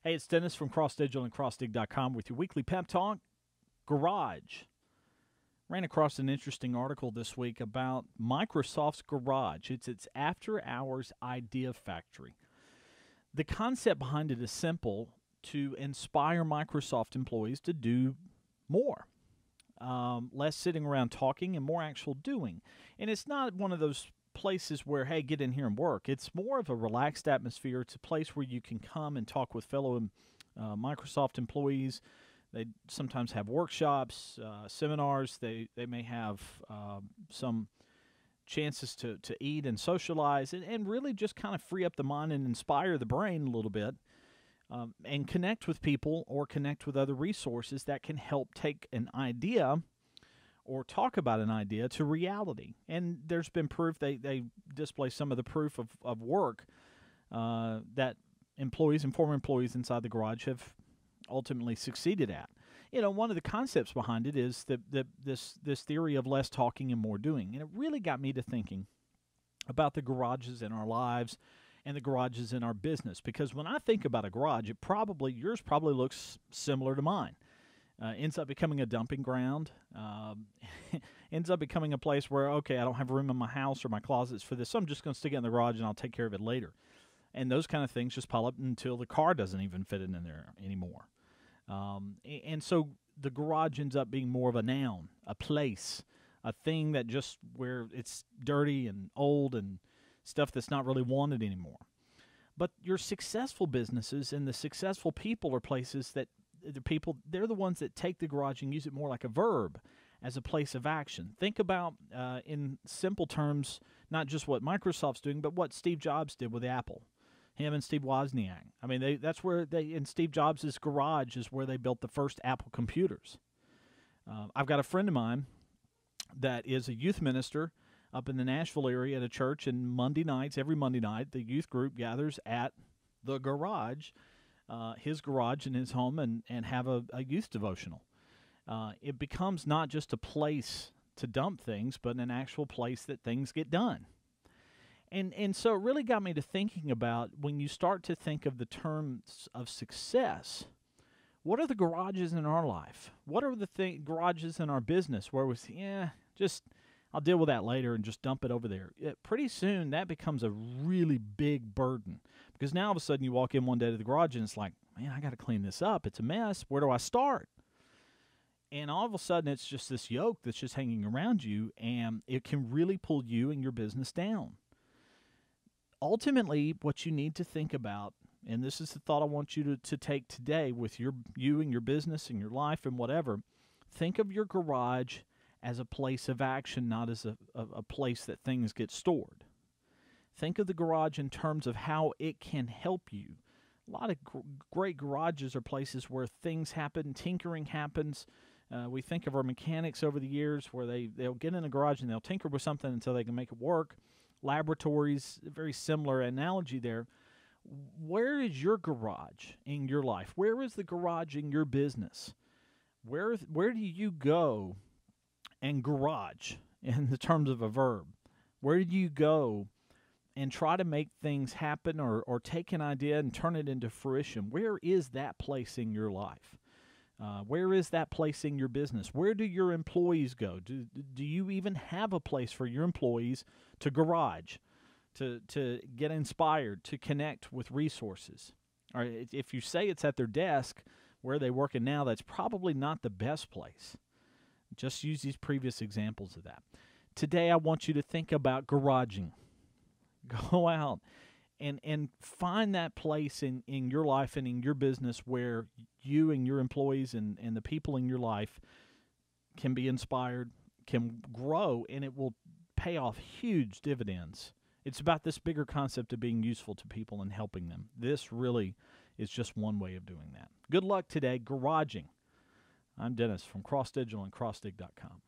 Hey, it's Dennis from CrossDigital and CrossDig.com with your weekly pep talk. Garage. Ran across an interesting article this week about Microsoft's Garage. It's its after-hours idea factory. The concept behind it is simple: to inspire Microsoft employees to do more. Less sitting around talking and more actual doing. And it's not one of those places where, hey, get in here and work. It's more of a relaxed atmosphere. It's a place where you can come and talk with fellow Microsoft employees. They sometimes have workshops, seminars. They may have some chances to eat and socialize and really just kind of free up the mind and inspire the brain a little bit, and connect with people or connect with other resources that can help take an idea or talk about an idea to reality. And there's been proof, they display some of the proof of work that employees and former employees inside the garage have ultimately succeeded at. You know, one of the concepts behind it is this theory of less talking and more doing. And it really got me to thinking about the garages in our lives and the garages in our business. Because when I think about a garage, yours probably looks similar to mine. Ends up becoming a dumping ground, ends up becoming a place where, okay, I don't have room in my house or my closets for this, so I'm just going to stick it in the garage and I'll take care of it later. And those kind of things just pile up until the car doesn't even fit in there anymore. And so the garage ends up being more of a noun, a place, a thing that just where it's dirty and old and stuff that's not really wanted anymore. But your successful businesses and the successful people are places that they're the ones that take the garage and use it more like a verb, as a place of action. Think about, in simple terms, not just what Microsoft's doing, but what Steve Jobs did with Apple. Him and Steve Wozniak. I mean, that's where in Steve Jobs' garage is where they built the first Apple computers. I've got a friend of mine that is a youth minister up in the Nashville area at a church, and every Monday night, the youth group gathers at the garage, his garage in his home, and have a youth devotional. It becomes not just a place to dump things, but an actual place that things get done. And so it really got me to thinking about, when you start to think of the terms of success, what are the garages in our life? What are the garages in our business where we say, I'll deal with that later and just dump it over there? Pretty soon that becomes a really big burden, because now all of a sudden you walk in one day to the garage and it's like, man, I got to clean this up. It's a mess. Where do I start? And all of a sudden it's just this yoke that's just hanging around you, and it can really pull you and your business down. Ultimately, what you need to think about, and this is the thought I want you to take today with you and your business and your life and whatever, think of your garage as a place of action, not as a place that things get stored. Think of the garage in terms of how it can help you. A lot of great garages are places where things happen, tinkering happens. We think of our mechanics over the years where they'll get in a garage and they'll tinker with something until they can make it work. Laboratories, very similar analogy there. Where is your garage in your life? Where is the garage in your business? Where do you go and garage in the terms of a verb? Where do you go and try to make things happen, or take an idea and turn it into fruition? Where is that place in your life? Where is that place in your business? Where do your employees go? Do you even have a place for your employees to garage, to get inspired, to connect with resources? Or if you say it's at their desk where they're working now, that's probably not the best place. Just use these previous examples of that. Today I want you to think about garaging. Go out and find that place in your life and in your business where you and your employees and the people in your life can be inspired, can grow, and it will pay off huge dividends. It's about this bigger concept of being useful to people and helping them. This really is just one way of doing that. Good luck today, garaging. I'm Dennis from CrossDigital and CrossDig.com.